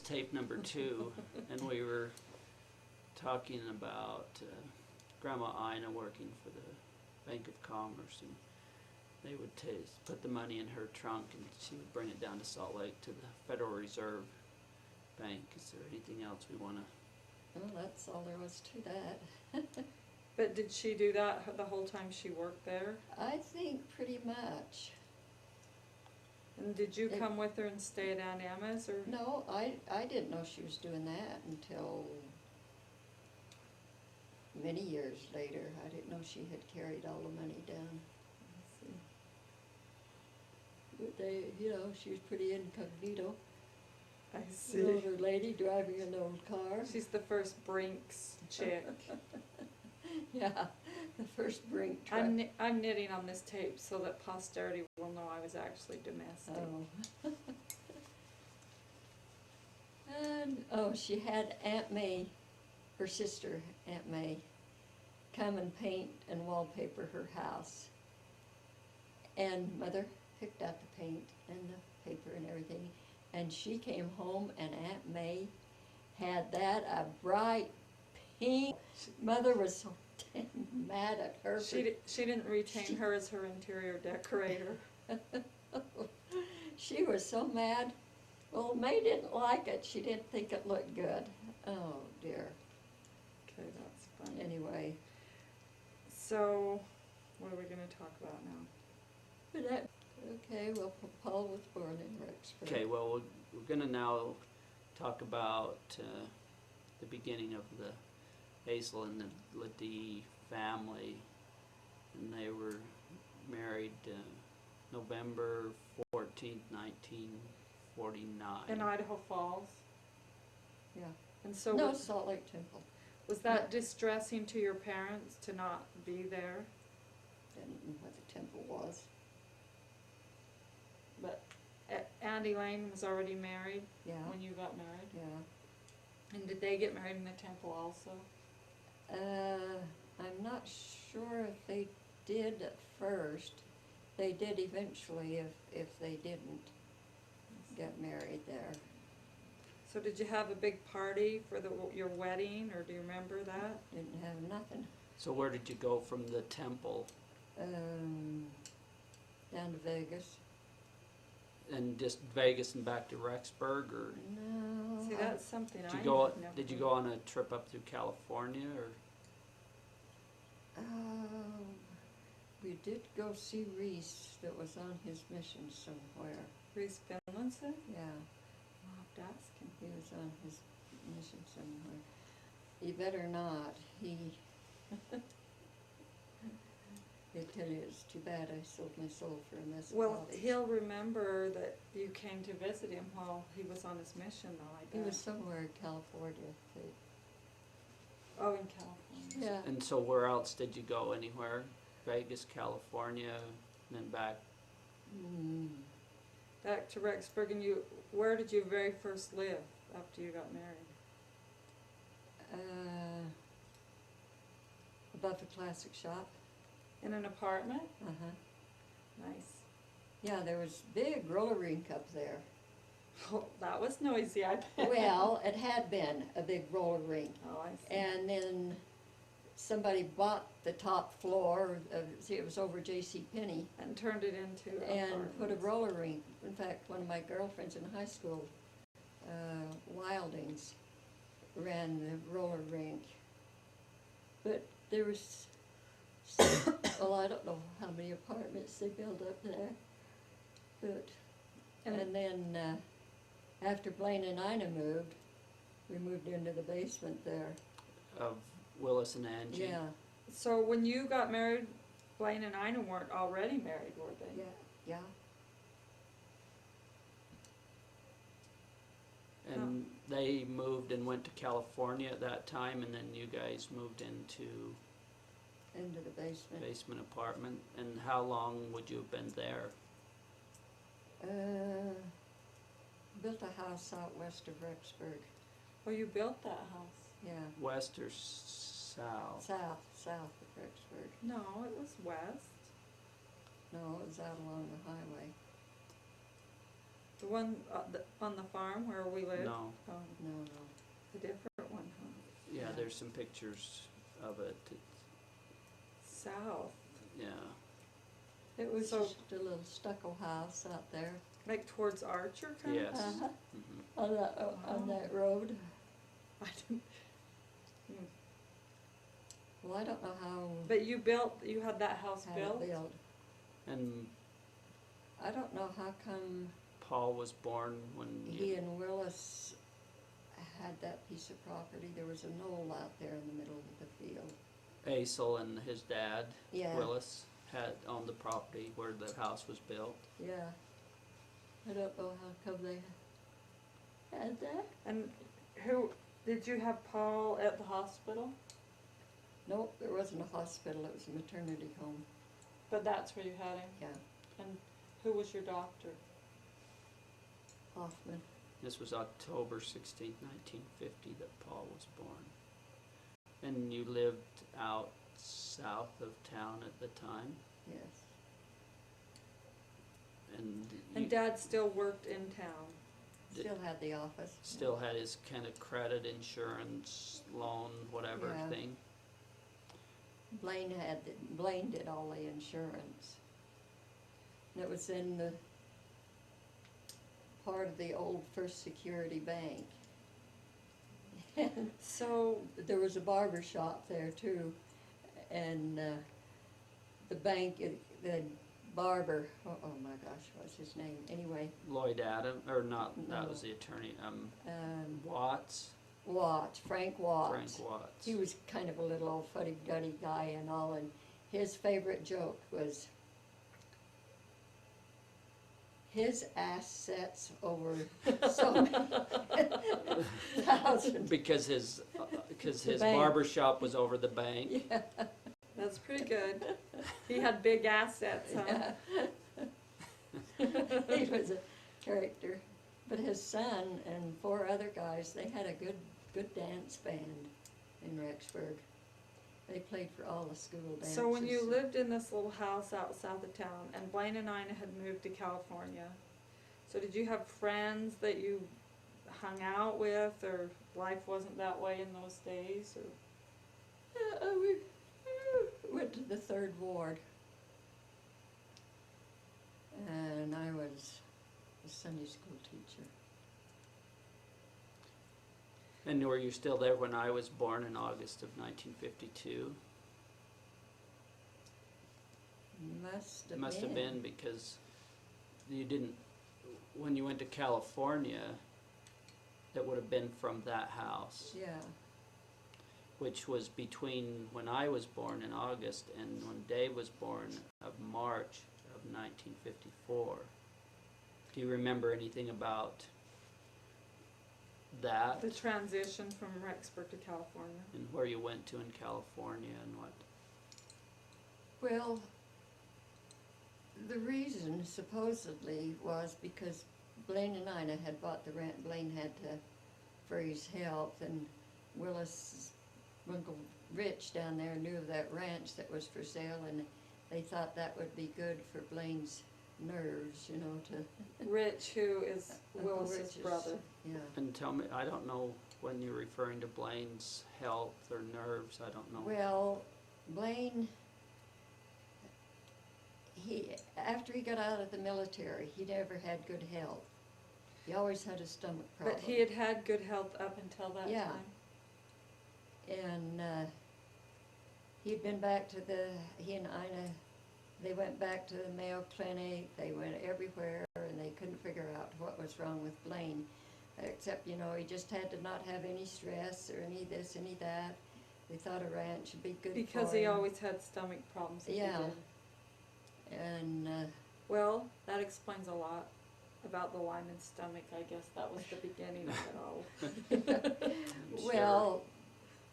tape number 2, and we were talking about Grandma Ina working for the Bank of Commerce, and they would put the money in her trunk, and she would bring it down to Salt Lake to the Federal Reserve Bank. Is there anything else we want to? Well, that's all there was to that. But did she do that the whole time she worked there? I think pretty much. And did you come with her and stay at Aunt Emma's, or? No, I didn't know she was doing that until many years later. I didn't know she had carried all the money down. But they, she was pretty incognito. I see. An older lady driving an old car. She's the first Brinks chick. Yeah, the first brink truck. I'm knitting on this tape so that posterity will know I was actually domestic. Oh. And, she had Aunt May, her sister, Aunt May, come and paint and wallpaper her house. And Mother picked out the paint and the paper and everything. And she came home, and Aunt May had that a bright pink. Mother was so mad at her. She didn't retain her as her interior decorator. She was so mad. Well, May didn't like it. She didn't think it looked good. Oh, dear. Okay, that's funny. Anyway. So, what are we going to talk about now? Okay, well, Paul was born in Rexburg. Okay, well, we're going to now talk about the beginning of the Hazel and the LaDee family. And they were married November 14th, 1949. In Idaho Falls? Yeah. And so No, Salt Lake Temple. was that distressing to your parents to not be there? Didn't know what the temple was. But Aunt Elaine was already married Yeah. when you got married? Yeah. And did they get married in the temple also? I'm not sure if they did at first. They did eventually if they didn't get married there. So did you have a big party for your wedding, or do you remember that? Didn't have nothing. So where did you go from the temple? Down to Vegas. And just Vegas and back to Rexburg, or No. See, that's something did I you go? never Did you did. go on a trip up through California, or? We did go see Reese that was on his mission somewhere. Reese Finlinson? Yeah, I'll have to ask him. he was on his mission somewhere. You better not. They tell you it's too bad I sold my soul for a mess of Well, pottage. he'll remember that you came to visit him while he was on his mission, though, I He bet. was somewhere in California. Oh, in California. Yeah. And so where else did you go? Anywhere? Vegas, California, and then back. Back to Rexburg, and where did you very first live after you got married? Above the classic shop. In an apartment? Uh-huh. Nice. Yeah, there was big roller rink up there. Oh, that was noisy, I bet. Well, it had been a big roller rink. Oh, I see. And then somebody bought the top floor, it was over J.C. Penney, And turned it into and put a apartments. roller rink. In fact, one of my girlfriends in high school, Wildings, ran the roller rink. But there was, well, I don't know how many apartments they built up there. But, and then after Blaine and Ina moved, we moved into the basement there. Of Willis and Angie. Yeah, So when you got married, Blaine and Ina weren't already married, were they? yeah. And they moved and went to California at that time, and then you guys moved into Into the basement. basement apartment. And how long would you have been there? Built a house out west of Rexburg. Oh, you built that house? Yeah, West or south? south of Rexburg. No, it was west. No, it was out along the highway. The one on the farm where we live? No, Oh, No, a different one, huh? yeah, Yeah. there's some pictures of it. South. Yeah, it was So- just a little stucco house out there. Like towards Archer kind of? yes. Uh-huh. Mhm. On that road. I didn't, Well, I don't know how but you had that house had built? it built. And I don't know how come Paul was born when he and Willis had that piece of property. There was a knoll out there in the middle of the field. Asel and his dad, Yeah. Willis, had owned the property where the house was built. Yeah. I don't know how come they had that. And did you have Paul at the hospital? Nope, there wasn't a hospital, it was a maternity home. But that's where you had him? Yeah, And who was your doctor? Hoffman. This was October 16th, 1950 that Paul was born. And you lived out south of town at the time? Yes. And you Dad still worked in town? Still had the office. still had his kind of credit insurance, loan, whatever Yeah. thing? Blaine did all the insurance. And it was in the part of the old First Security Bank. And So, there was a barber shop there too, and the bank, the barber, oh my gosh, what's his name? Anyway, Lloyd Adam, or not, that No. was the attorney, Watts, Frank Frank Watts. Watts. He was kind of a little old fuddy-duddy guy and all, and his favorite joke was his assets over so many thousands. Because his The bank. barber shop was over the bank. Yeah, that's pretty good. He had big assets, huh? yeah. He was a character. But his son and 4 other guys, they had a good dance band in Rexburg. They played for all the school dances. So when you lived in this little house out south of town, and Blaine and Ina had moved to California, so did you have friends that you hung out with, or life wasn't that way in those days, or? We went to the 3rd Ward. And I was a Sunday school teacher. And were you still there when I was born in August of 1952? Must have been. Because you didn't, when you went to California, it would have been from that house, Yeah, which was between when I was born in August and when Dave was born of March of 1954. Do you remember anything about that The transition from Rexburg to California? and where you went to in California and what? well, the reason supposedly was because Blaine and Ina had bought the ranch. Blaine had to, for his health, and Willis' Uncle Rich down there knew of that ranch that was for sale, and they thought that would be good for Blaine's nerves, to. Rich, who is Uncle Willis's Rich's- brother. Yeah. And tell me, I don't know when you're referring to Blaine's health or nerves, I don't know. Well, Blaine, after he got out of the military, he never had good health. He always had a stomach problem. But he had had good health up until that Yeah. time. And he'd been back to he and Ina, they went back to the Mayo Clinic, they went everywhere, and they couldn't figure out what was wrong with Blaine. Except, he just had to not have any stress or any this, any that. They thought a ranch would be good for him. Because he always had stomach problems. if he Yeah. did. And, Well, that explains a lot about the Lyman's stomach. I guess that was the beginning of it all. I'm sure. well,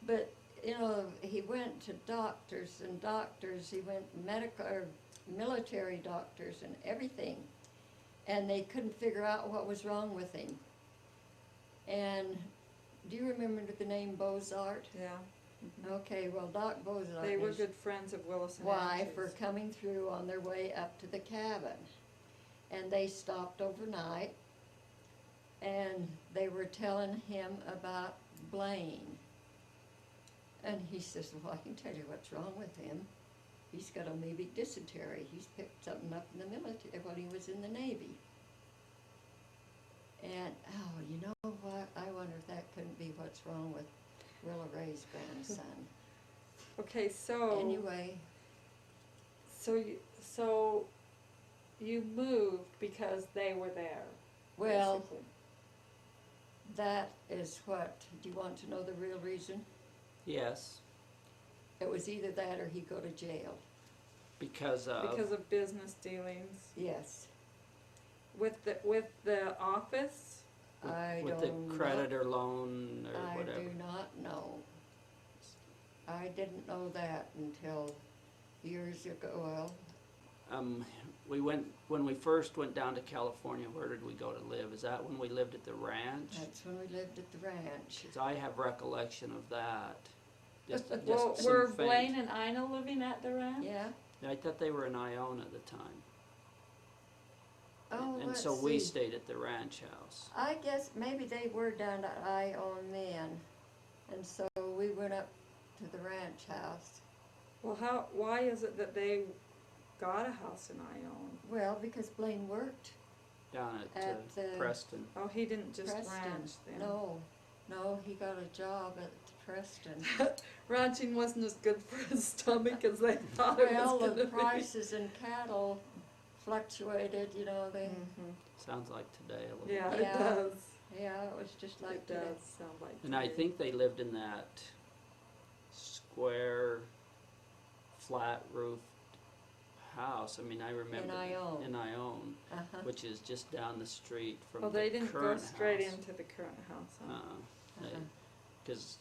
but, he went to doctors and doctors, he went military doctors and everything, and they couldn't figure out what was wrong with him. And do you remember the name Bozart? Yeah. Okay, well, Doc Bozart They and were his good friends of Willis and wife Ash's. were coming through on their way up to the cabin, and they stopped overnight and they were telling him about Blaine. And he says, well, I can tell you what's wrong with him. He's got amoebic dysentery. He's picked something up in the military when he was in the Navy. And, oh, you know what? I wonder if that couldn't be what's wrong with Willa Ray's grandson. Okay, so. Anyway, So you moved because they were there. well, basically. that is what, do you want to know the real reason? Yes, It was either that or he'd go to jail. because of, Because of business dealings Yes. with the office. I with don't the know. creditor loan or I whatever. do not know. I didn't know that until years ago. Well, We went, when we first went down to California, where did we go to live? Is that when we lived at the ranch? that's when we lived at the ranch. 'Cause I have recollection of that. Just Well, some were faint. Blaine and Ina living at the ranch? Yeah. I thought they were in Iona at the time. Oh, And let's so we see. stayed at the ranch house. I guess maybe they were down to Ione then, and so we went up to the ranch house. Well, why is it that they got a house in Ione? Well, because Blaine worked Down at At the- Preston. Oh, he didn't just Preston. ranch then. No, he got a job at Preston. Ranching wasn't as good for his stomach as they thought it Well, was the gonna prices in cattle fluctuated, you know, be. they, Sounds like today a little Yeah, bit. it Yeah. does. yeah, it was just like It today. does sound like. And I today. think they lived in that square, flat roofed house. I mean, I remember. Ione. In Ione, Uh-huh, which is just down the street from Well, the they didn't go current straight house. into the current house, huh? uh-huh. Because,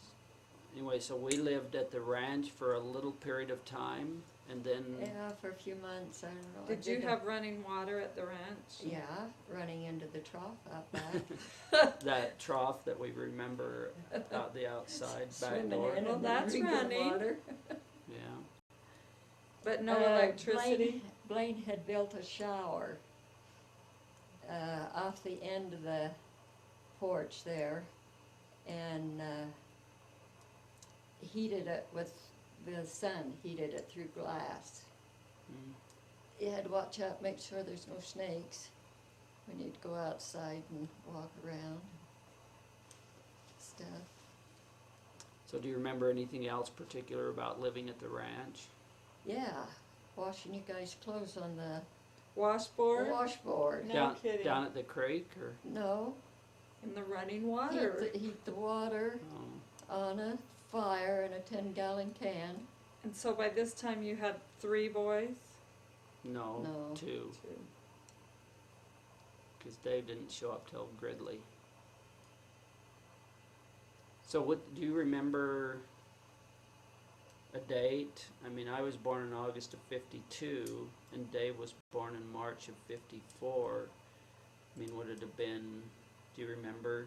anyway, so we lived at the ranch for a little period of time, and then Yeah, for a few months, I don't know. I Did you didn't- have running water at the ranch? Yeah, running into the trough out back. that trough that we remember out the outside back Swimming door. in Well, and that's drinking running. water. Yeah. But no Uh, electricity? Blaine had built a shower off the end of the porch there, and heated it with the sun, heated it through glass. Mm. You had to watch out, make sure there's no snakes when you'd go outside and walk around. Stuff. So do you remember anything else particular about living at the ranch? Yeah, washing you guys' clothes on the Washboard? washboard. No kidding. Down at the creek, or? No, In the running water? heat the water Oh, on a fire in a 10-gallon can. And so by this time you had 3 boys? no, No. 2, 2. because Dave didn't show up till Gridley. So what, do you remember a date? I mean, I was born in August of 52, and Dave was born in March of 54. I mean, would it have been, do you remember?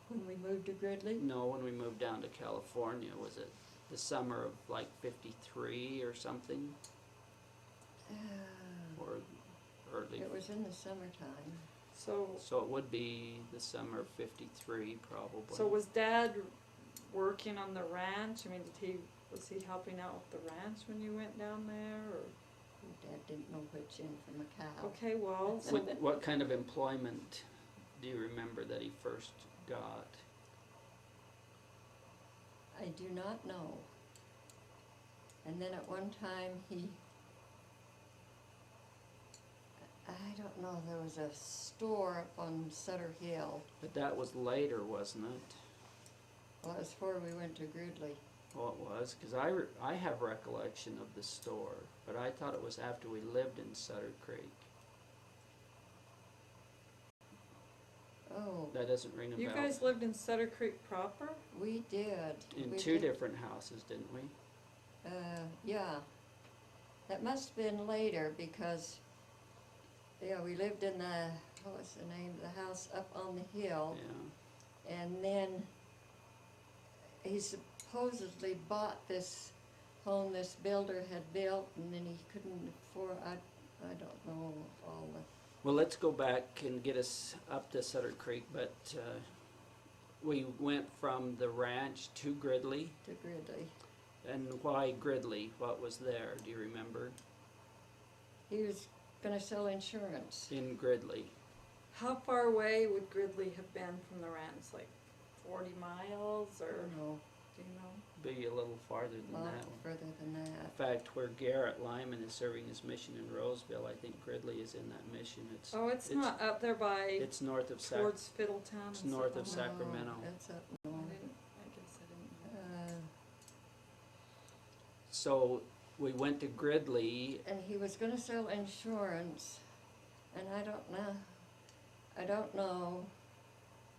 When we moved to Gridley? No, when we moved down to California, was it the summer of like 53 or something? Or early? It was in the summertime. So So it would be the summer of 53 probably. so was Dad working on the ranch? I mean, was he helping out with the ranch when you went down there, or? Dad didn't know which end from a cow. Okay, well, so What kind of employment do you remember that he first got? I do not know. And then at one time I don't know, there was a store up on Sutter Hill. But that was later, wasn't it? Well, it was before we went to Gridley. Well, it was, because I have recollection of the store, but I thought it was after we lived in Sutter Creek. Oh, That doesn't ring a bell. you guys lived in Sutter Creek proper? we did. In We 2 did. different houses, didn't we? Yeah. That must have been later because, yeah, we lived in what was the name of the house up on the hill. Yeah. And then he supposedly bought this home this builder had built, and then he couldn't afford, I don't know all the Well, let's go back and get us up to Sutter Creek, but we went from the ranch to Gridley. To Gridley. And why Gridley? What was there? Do you remember? He was gonna sell insurance. In Gridley. How far away would Gridley have been from the ranch? Like 40 miles, I or don't know, do you know? Be a little farther a than lot that. further than In that. fact, where Garrett Lyman is serving his mission in Roseville, I think Gridley is in that mission. Oh, it's not up there by It's north of towards Fiddletown. it's and north stuff of like that? Sacramento. No, it's up I north. didn't. I guess I didn't know. So we went to Gridley. And he was gonna sell insurance, and I don't know.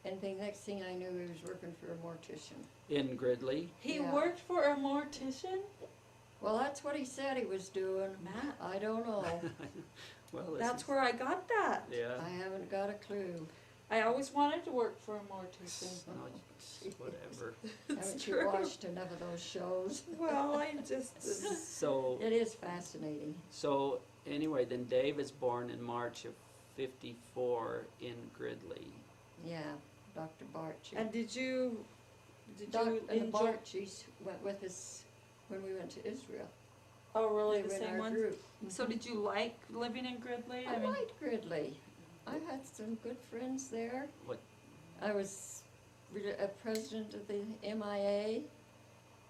And the next thing I knew, he was working for a mortician. In Gridley. He Yeah. worked for a mortician? Well, that's what he said he was doing. Matt, I don't know. Well, this that's is- where I got that. Yeah. I haven't got a clue. I always wanted to work for a mortician. No, it's whatever. Haven't you true. watched enough of those shows? Well, I just. So It is fascinating. anyway, then Dave is born in March of '54 in Gridley. Yeah, Dr. Barchi. And did you And the enjoy? Barchis went with us when we went to Israel. Oh, really? They The were in same our ones? group. So did you like living in Gridley? I liked Gridley. I had some good friends there. What? I was a president of the MIA,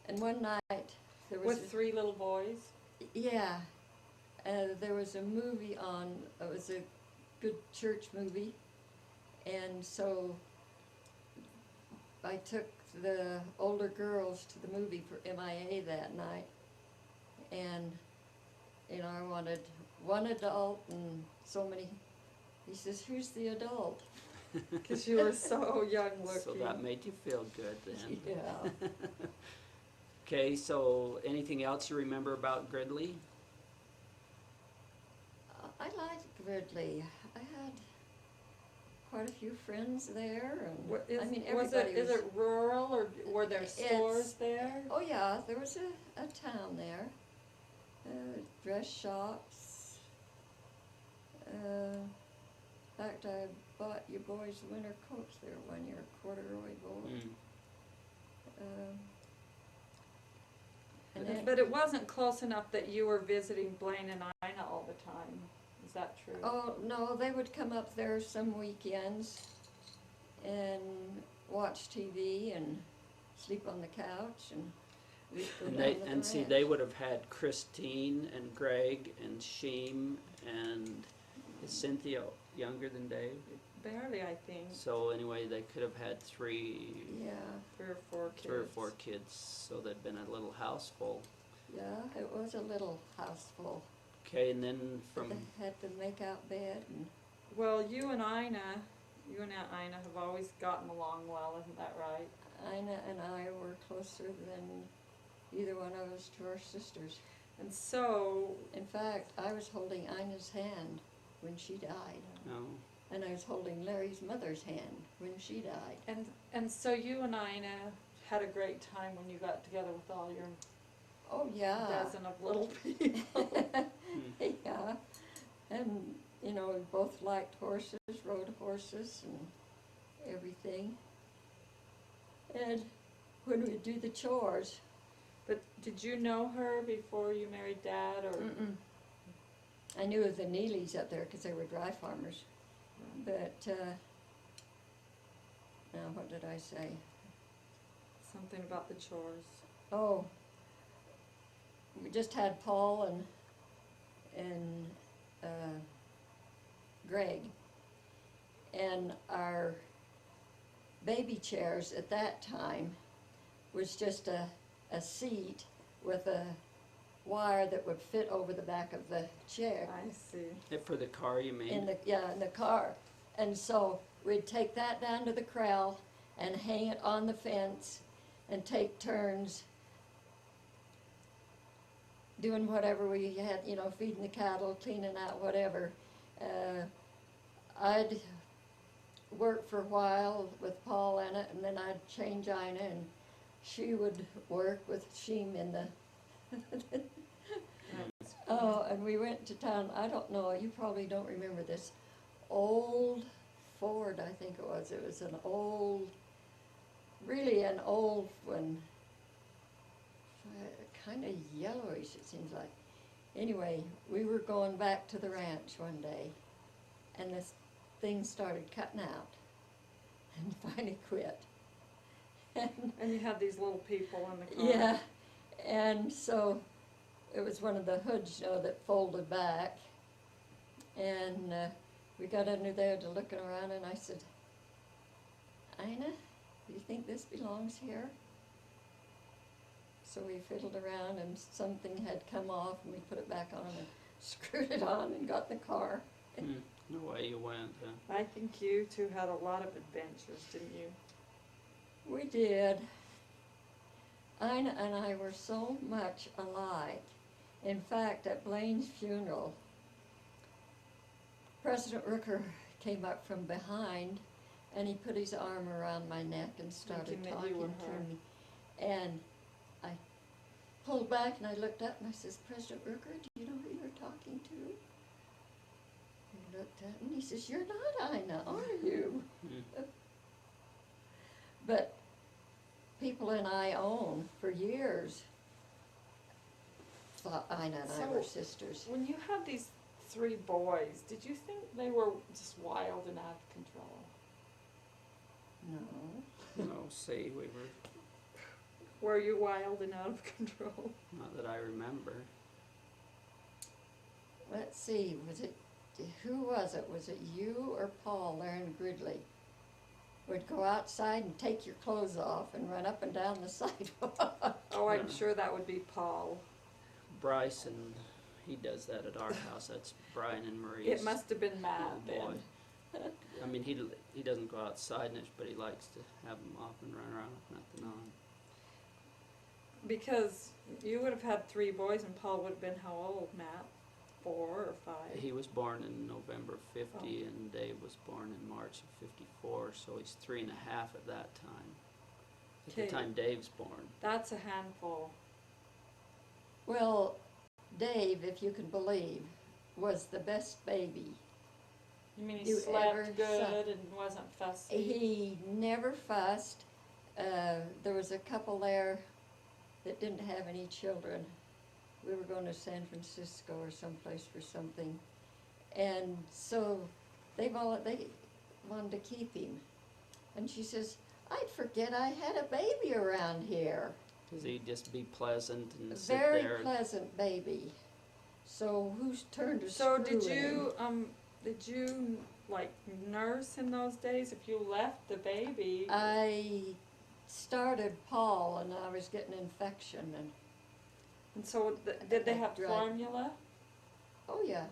and one night there was With 3 little boys? there was a movie on. It was a good church movie, and so I took the older girls to the movie for MIA that night, and I wanted one adult and so many. He says, "Who's the adult?" Because you were so young looking. So that made you feel good then. Yeah. Okay, so anything else you remember about Gridley? I liked Gridley. I had quite a few friends there, and What is, I mean was everybody it, is it rural, or were there It's- stores there? Oh yeah, there was a town there, dress shops. In fact, I bought you boys winter coats there one year, corduroy boy. Mm. And then, But it wasn't close enough that you were visiting Blaine and Ina all the time. Is that true? oh no, they would come up there some weekends and watch TV and sleep on the couch, and we'd go And down they to the and see ranch. they would have had Christine and Greg and Sheem, and is Cynthia younger than Dave? Barely, I think. So anyway, they could have had three Yeah, 3 or 4 kids. or 4 kids, so there'd been a little house full. yeah, it was a little house full. Okay, and then from They had to make out bed, and Well, you and Aunt Ina have always gotten along well, isn't that right? Ina and I were closer than either one of us to our sisters. And so, In fact, I was holding Ina's hand when she died, no, and I was holding Larry's mother's hand when she died. and so you and Ina had a great time when you got together with all your Oh, yeah. dozen of little people. Yeah, and, we both liked horses, rode horses and everything. And when we'd do the chores, But did you know her before you married Dad, or? I knew of the Neelys up there because they were dry farmers. But, now what did I say? Something about the chores. Oh, we just had Paul and Greg. And our baby chairs at that time was just a seat with a wire that would fit over the back of the chair. I see. for the car you mean? In the car. And so we'd take that down to the corral and hang it on the fence and take turns doing whatever we had, feeding the cattle, cleaning out, whatever. I'd work for a while with Paul in it, and then I'd change Ina, and she would work with Sheem in the Oh, and we went to town, I don't know, you probably don't remember this. old Ford, I think it was. It was an old, really an old one, kind of yellowish it seems like. Anyway, we were going back to the ranch one day, and this thing started cutting out, and finally quit. And you had these little people in the car. Yeah, and so it was one of the hoods, that folded back, and we got under there to looking around, and I said, Ina, do you think this belongs here? So we fiddled around, and something had come off, and we put it back on and screwed it on and got in the car. No way you went, huh? I think you two had a lot of adventures, didn't you? We did. Ina and I were so much alike. In fact, at Blaine's funeral, President Rooker came up from behind, and he put his arm around my neck and started Thinking that you talking were to her. me. And I pulled back and I looked up and I says, President Rooker, do you know who you're talking to? He looked at me and he says, you're not Ina, are you? But people in Ione for years thought Ina and I were So- sisters. When you had these 3 boys, did you think they were just wild and out of control? No. No, see, we were, Were you wild and out of control? not that I remember. Let's see, who was it? Was it you or Paul there in Gridley? Would go outside and take your clothes off and run up and down the sidewalk. Oh, I'm Yeah. sure that would be Paul. Bryson, he does that at our house. That's Brian and Marie's. It must have been Matt Oh, boy. then. I mean, he doesn't go outside much, but he likes to have them off and run around with nothing on. Because you would have had 3 boys and Paul would have been how old, Matt? 4 or 5? He was born in November 50, and Dave was born in March of 54, so he's 3.5 at that time. At the Okay. time Dave's born. That's a handful. Well, Dave, if you can believe, was the best baby. You mean he You ever slept saw- good and wasn't fussy? He never fussed. There was a couple there that didn't have any children. We were going to San Francisco or someplace for something, and so they wanted to keep him. And she says, "I'd forget I had a baby around here." Because he'd just be pleasant A and sit very there. pleasant baby. So whose turn to So screw did you like nurse in those days? If you left the baby, I started Paul, and I was getting infection, and so did they have Right. formula? oh yeah.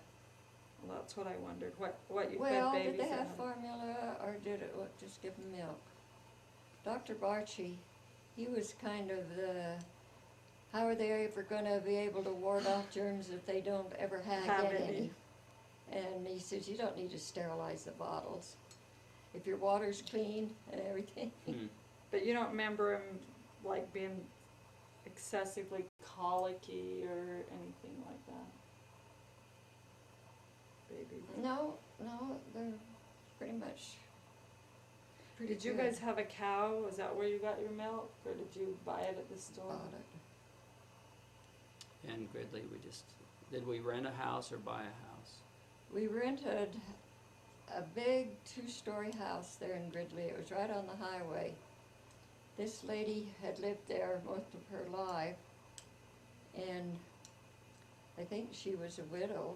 Well, that's what I wondered. What you Well, fed babies? did they have in. formula or did it just give them milk? Dr. Barchi, he was kind of how are they ever going to be able to ward off germs if they don't ever Have get any. any? And he says, you don't need to sterilize the bottles. If your water's clean and everything. But you don't remember him like being excessively colicky or anything like that? Baby. No, they're pretty much pretty Did you good guys have a cow? Is that where you got your milk, or did you buy it at the store? about it. And Gridley, did we rent a house or buy a house? We rented a big 2-story house there in Gridley. It was right on the highway. This lady had lived there most of her life, and I think she was a widow.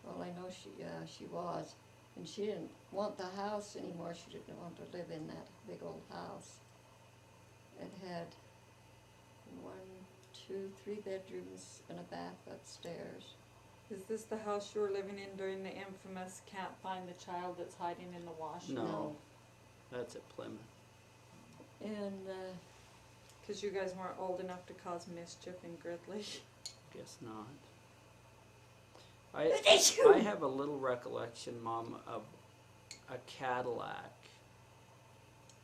Well, I know she was, and she didn't want the house anymore. She didn't want to live in that big old house. It had 1, 2, 3 bedrooms and a bath upstairs. Is this the house you were living in during the infamous can't find the child that's hiding in the washroom? No. That's at Plymouth. And Because you guys weren't old enough to cause mischief in Gridley. Guess not. Did you? I have a little recollection, Mom, of a Cadillac.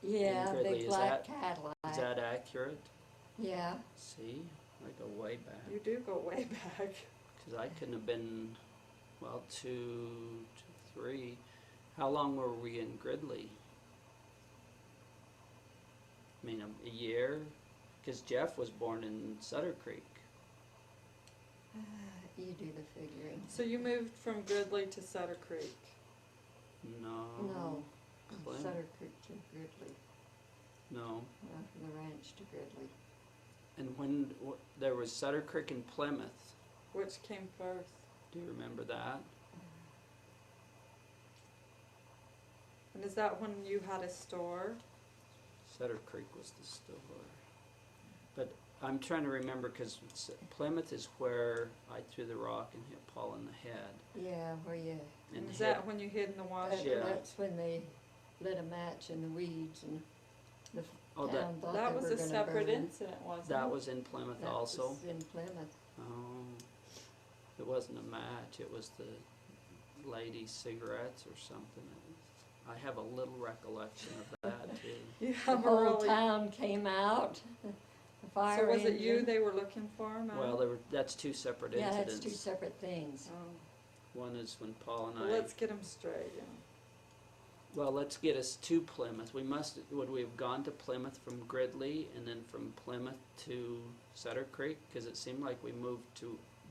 yeah, Gridley, big is black that- Cadillac. Is that accurate? Yeah. See, I go way back. You do go way back. Because I couldn't have been, well, 2, 3. How long were we in Gridley? I mean, a year? Because Jeff was born in Sutter Creek. You do the figuring. So you moved from Gridley to Sutter Creek. No. No, from Plymouth. Sutter Creek to Gridley, No. from the ranch to Gridley. And when there was Sutter Creek and Plymouth, Which came first? do you remember that? And is that when you had a store? Sutter Creek was the store. But I'm trying to remember because Plymouth is where I threw the rock and hit Paul in the head. Yeah, where you, And is hit- that when you hid in the wash? Yeah. that's when they lit a match in the weeds and the Oh, town thought That they was were a gonna separate burn. incident, wasn't it? that was in Plymouth That also? was in Plymouth. Oh, it wasn't a match, it was the lady's cigarettes or something. I have a little recollection of that too. You The have a whole really. town came out, the fire So was it you engine. they were looking for, Matt? Well, that's two separate Yeah, incidents. that's two separate things. Oh. One is when Paul and Well, I, let's get them straight, yeah. well, let's get us to Plymouth. Would we have gone to Plymouth from Gridley and then from Plymouth to Sutter Creek? Because it seemed like we moved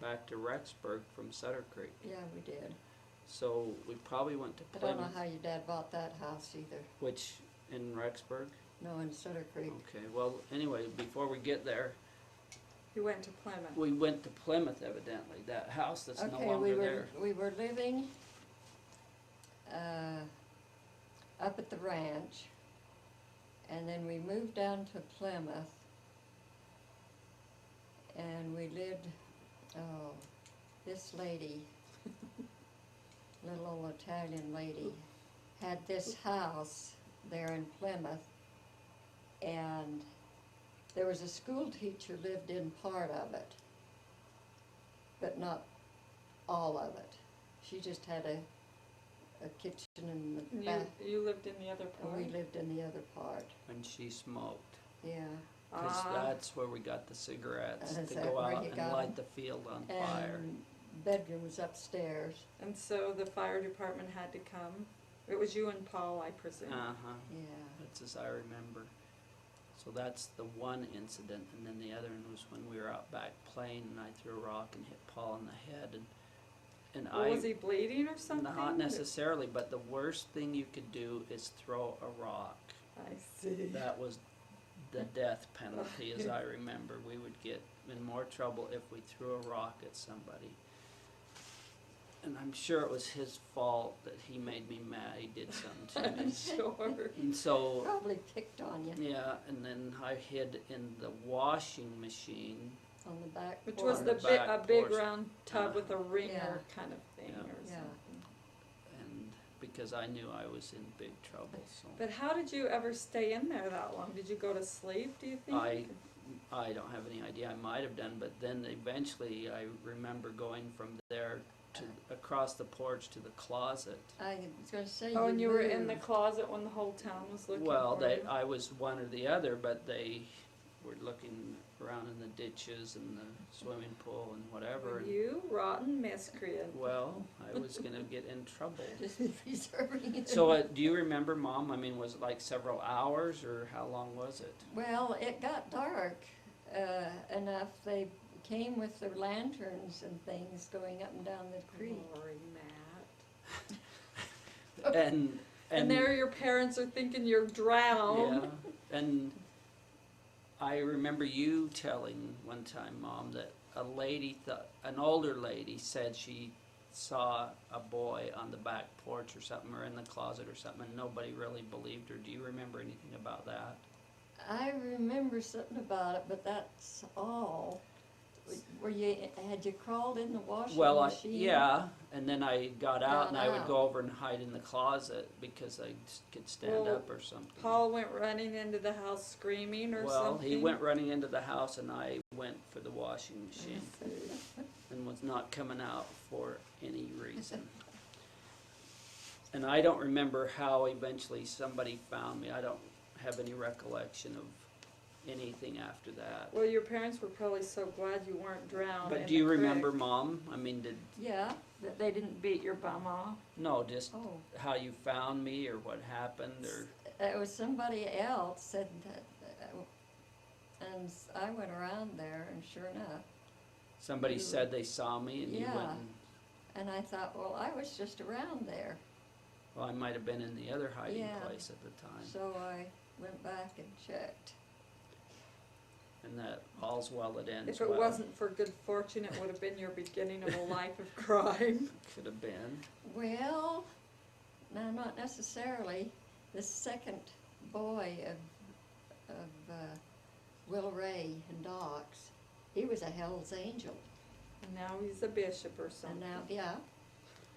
back to Rexburg from Sutter Creek. Yeah, we did. So we probably went to I don't know Plymouth, how your dad bought that house either. which in Rexburg. No, in Sutter Creek. Okay, well, anyway, before we get there, You went to Plymouth. we went to Plymouth evidently, that house that's no Okay, longer there. we were living, up at the ranch, and then we moved down to Plymouth, and we lived, this lady, little old Italian lady, had this house there in Plymouth, and there was a school teacher lived in part of it, but not all of it. She just had a kitchen in the And back, you lived in the other and part? we lived in the other part, And she smoked, yeah. because Ah. that's where we got the cigarettes, Is to that go where out you and got light 'em? the field on fire. And bedroom was upstairs, And so the fire department had to come? It was you and Paul, I presume? Uh-huh, yeah. that's as I remember. So that's the one incident, and then the other one was when we were out back playing, and I threw a rock and hit Paul in the head, and Well, was he bleeding or something? not necessarily, but the worst thing you could do is throw a rock. I see. That was the death penalty, as I remember. We would get in more trouble if we threw a rock at somebody. And I'm sure it was his fault that he made me mad. He did something to me. I'm sure. And so, Probably picked on you yeah, and then I hid in the washing machine. on the back Which porch. was the back a big porch. round tub with a ringer Yeah. kind of thing Yeah. or Yeah. something. And because I knew I was in big trouble, so But how did you ever stay in there that long? Did you go to sleep, do you think? I don't have any idea. I might have done, but then eventually I remember going from there to across the porch to the closet. I was gonna say Oh, and you were in the moved. closet when the whole town was looking Well, for you? I was one or the other, but they were looking around in the ditches and the swimming pool and whatever. And, You rotten miscreant. well, I was gonna get in trouble. Just preserving it. So, do you remember, Mom? I mean, was it like several hours, or how long was it? Well, it got dark enough. They came with their lanterns and things going up and down the creek. Glory, Matt. And there your parents are thinking you're drowned. yeah, and I remember you telling one time, Mom, that an older lady said she saw a boy on the back porch or something, or in the closet or something, and nobody really believed her. Do you remember anything about that? I remember something about it, but that's all. Had you crawled in the washing Well, machine? yeah, and then I got out and Got I would out. go over and hide in the closet because I could stand Well, up or something. Paul went running into the house screaming or Well, something. he went running into the house and I went for the washing machine and was not coming out for any reason. And I don't remember how eventually somebody found me. I don't have any recollection of anything after that. Well, your parents were probably so glad you weren't drowned. But in do you the creek. remember, Mom? I mean, Yeah, That they didn't beat your bum off? No, just Oh, how you found me or what happened or, it was somebody else said that, and I went around there, and sure enough, somebody You- said they saw me and you went Yeah. and, and I thought, well, I was just around there, well, I might have been in the other hiding Yeah. place at the time. so I went back and checked. And that all's well that ends If it well. wasn't for good fortune, it would have been your beginning of a life of crime. Could have been. Well, no, not necessarily. The second boy of Will Ray and Doc's, he was a Hell's Angel, And now he's a bishop or and something. now, yeah,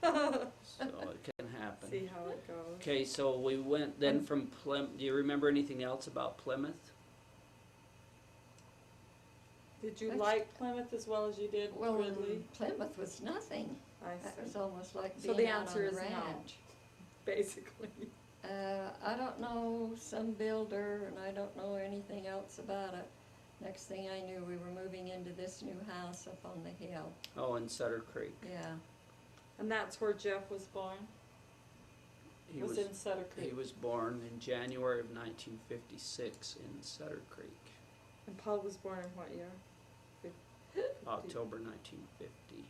So it can happen. See how it goes. Okay, so we went then from Plymouth. Do you remember anything else about Plymouth? Did you That's- like Plymouth as well as you did well, Ridley? Plymouth was nothing. I That was see, almost like So being the out on answer the is no. ranch. basically. I don't know some builder, and I don't know anything else about it. Next thing I knew, we were moving into this new house up on the hill. Oh, in Sutter Creek. Yeah, And that's where Jeff was born? He Was in Sutter he Creek. was born in January of 1956 in Sutter Creek, And Paul was born in what year? October 1950,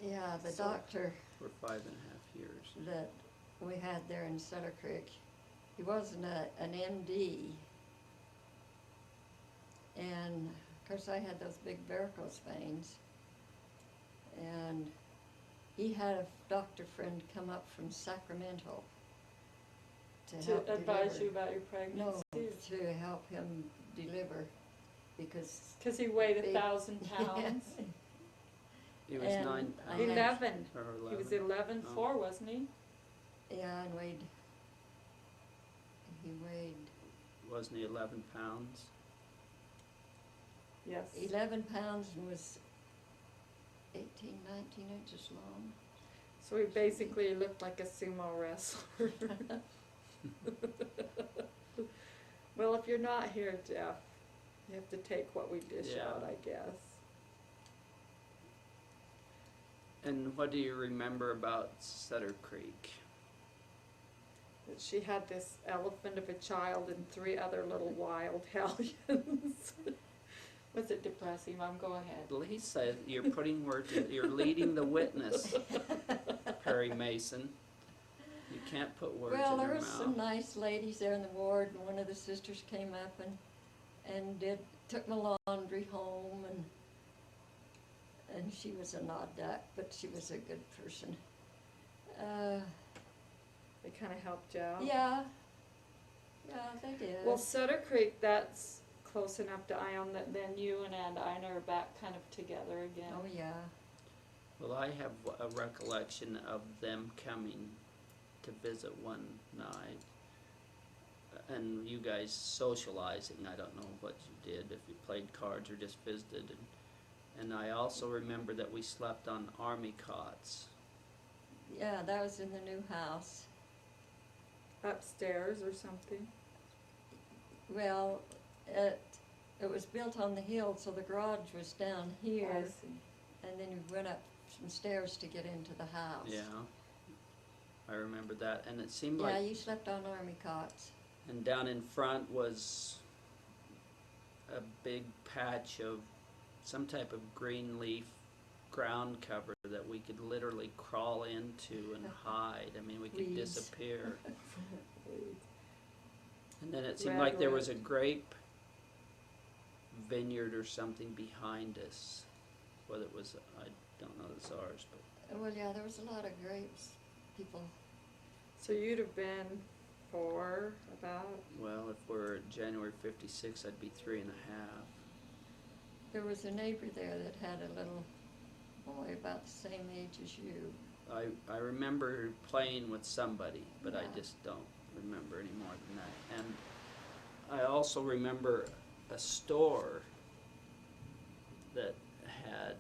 yeah, the So- doctor for 5.5 years. that we had there in Sutter Creek, he wasn't an MD. And of course I had those big varicose veins. And he had a doctor friend come up from Sacramento to help To advise deliver. you about your No, pregnancy? to help him deliver, because. Cause he weighed Big- 1,000 pounds. He was And 9 I pounds. had- 11. Or He was 11. 11.4, wasn't he? Yeah, and he weighed Wasn't he 11 pounds? Yes. 11 pounds and was 18, 19 inches long. So he basically looked like a sumo wrestler. Well, if you're not here, Jeff, you have to take what we dish Yeah. out, I guess. And what do you remember about Sutter Creek? That she had this elephant of a child and 3 other little wild hellions. Was it depressing? Mom, go ahead. Lisa, you're putting words in, you're leading the witness, Perry Mason. You can't put words Well, in there her was mouth. some nice ladies there in the ward, and one of the sisters came up and took my laundry home, and she was an odd duck, but she was a good person. They kind of helped you out. Yeah, they did. Well, Sutter Creek, that's close enough to Ione that then you and Aunt Ina are back kind of together again. Oh, yeah. Well, I have a recollection of them coming to visit one night, and you guys socializing. I don't know what you did, if you played cards or just visited. And I also remember that we slept on army cots. Yeah, that was in the new house. Upstairs or something. Well, it was built on the hill, so the garage was down here, I see. and then you went up some stairs to get into the house. Yeah, I remember that, and it seemed Yeah, like, you slept on army cots. and down in front was a big patch of some type of green leaf ground cover that we could literally crawl into and hide. I mean, we could Weeds. disappear. Weeds. And then it seemed Red like there was a root. grape vineyard or something behind us. Whether it was, I don't know if it's ours, but Well, yeah, there was a lot of grapes, people. So you'd have been 4, about. well, if we're at January 56, I'd be 3.5. There was a neighbor there that had a little boy about the same age as you. I remember playing with somebody, but I Yeah. just don't remember any more than that. And I also remember a store that had,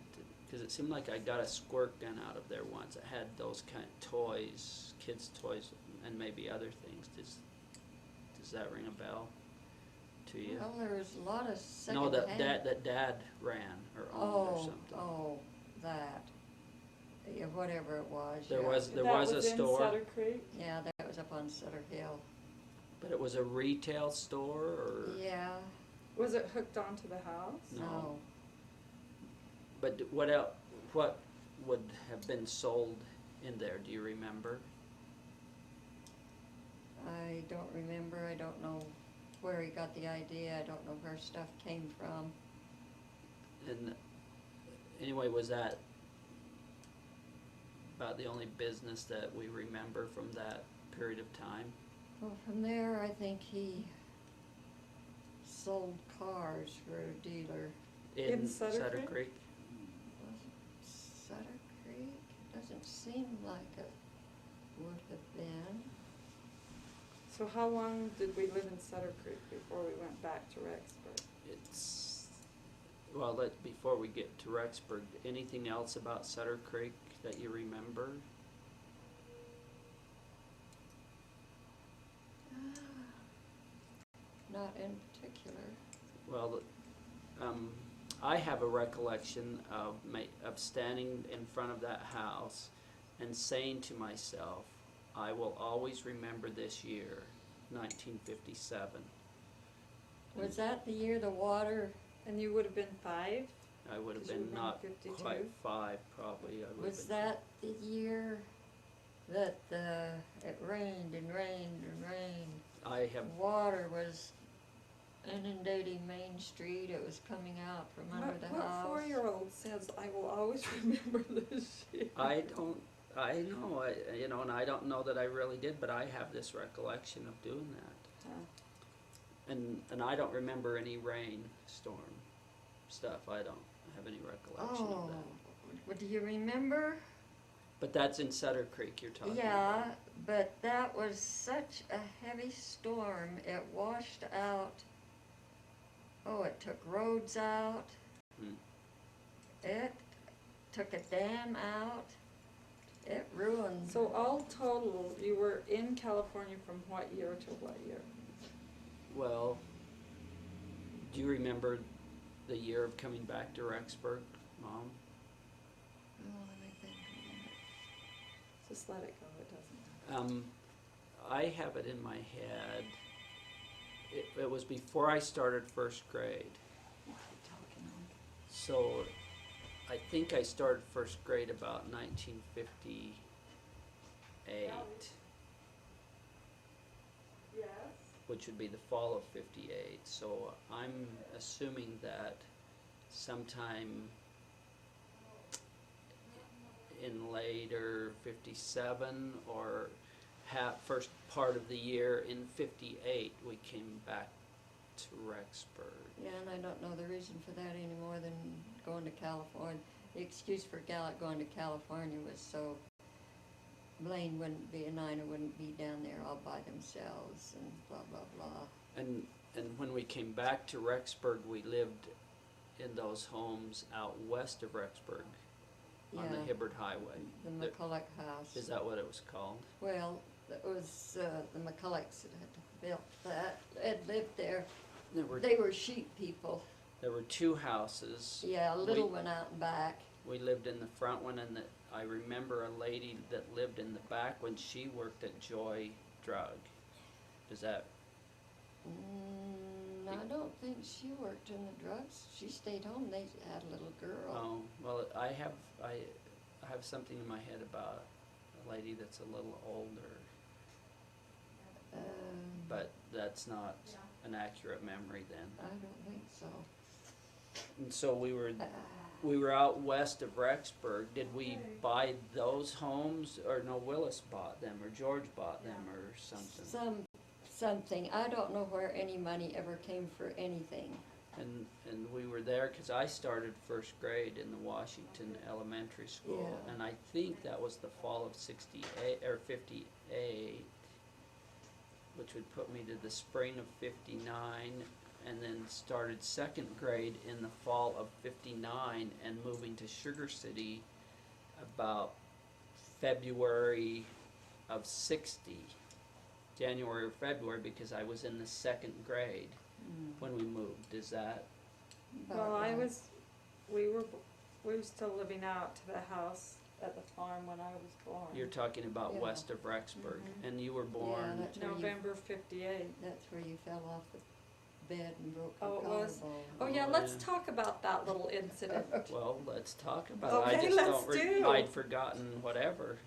because it seemed like I got a squirt gun out of there once. It had those kind of toys, kids' toys, and maybe other things. Does that ring a bell to you? Well, there was a lot of No, secondhand. that Dad ran or owned or something. Oh, that. Yeah, whatever it was, There yeah. was That a was in store, Sutter Creek? Yeah, that was up on Sutter Hill. but it was a retail store, or? Yeah, Was it hooked onto the house? no. But what else, what would have been sold in there, do you remember? I don't remember, I don't know where he got the idea, I don't know where stuff came from. And anyway, was that about the only business that we remember from that period of time? Well, from there, I think he sold cars for a dealer. In Sutter Creek? Creek? Was it Sutter Creek? Doesn't seem like it would have been. So how long did we live in Sutter Creek before we went back to Rexburg? It's, well, before we get to Rexburg, anything else about Sutter Creek that you remember? Not in particular. Well, I have a recollection of standing in front of that house and saying to myself, I will always remember this year, 1957. Was that the year the water, And you would have been 5? I would have 'Cause you been were not 52? quite 5, probably. I would have was been. that the year that it rained and rained and rained? I have, Water was inundating Main Street, it was coming out from under the What house. 4-year-old says, I will always remember this year? I know, and I don't know that I really did, but I have this recollection of doing that. And I don't remember any rainstorm stuff. I don't have any recollection of that. Well, do you remember? But that's in Sutter Creek you're talking Yeah, about. but that was such a heavy storm, it washed out, it took roads out, Hmm. it took a dam out, it ruined. So all total, you were in California from what year to what year? Well, do you remember the year of coming back to Rexburg, Mom? Let me think a minute. Just let it go, it doesn't matter. I have it in my head. It was before I started first grade. So I think I started first grade about 1958. Yes. Which would be the fall of 58. So I'm assuming that sometime in later 57 or first part of the year in 58 we came back to Rexburg. Yeah, and I don't know the reason for that any more than going to California. The excuse for going to California was so Blaine wouldn't be and Ina wouldn't be down there all by themselves and blah, blah, blah. And when we came back to Rexburg, we lived in those homes out west of Rexburg on the Yeah, Hibbard Highway. the There- McCulloch house. Is that what it was called? Well, it was the McCullochs that had built that, had lived there. They were sheep people. There were 2 houses. Yeah, a little one out and back. We lived in the front one, and I remember a lady that lived in the back when she worked at Joy Drug. Is that? I don't think she worked in the drugs. She stayed home. They had a little girl. Oh, well, I have something in my head about a lady that's a little older, but that's not an accurate memory then. I don't think so. And so we were out west of Rexburg. Did we buy those homes, or no? Willis bought them, or George bought them, or something. Something. I don't know where any money ever came for anything. And we were there because I started first grade in the Washington Elementary School, Yeah. and I think that was the fall of 68 or 58, which would put me to the spring of 59, and then started second grade in the fall of 59, and moving to Sugar City about February of 60. January or February, because I was in the second grade when we moved. Is that? About Well, right. we were still living out to the house at the farm when I was born. You're talking about Yeah. west of Rexburg, Mhm. and you were born. that's where you- November 58. That's where you fell off the bed and broke your Oh, it was? collarbone. Oh yeah, Oh, let's yeah. talk about that little incident. Well, let's talk about it. I Okay, just let's don't. do. I'd forgotten whatever.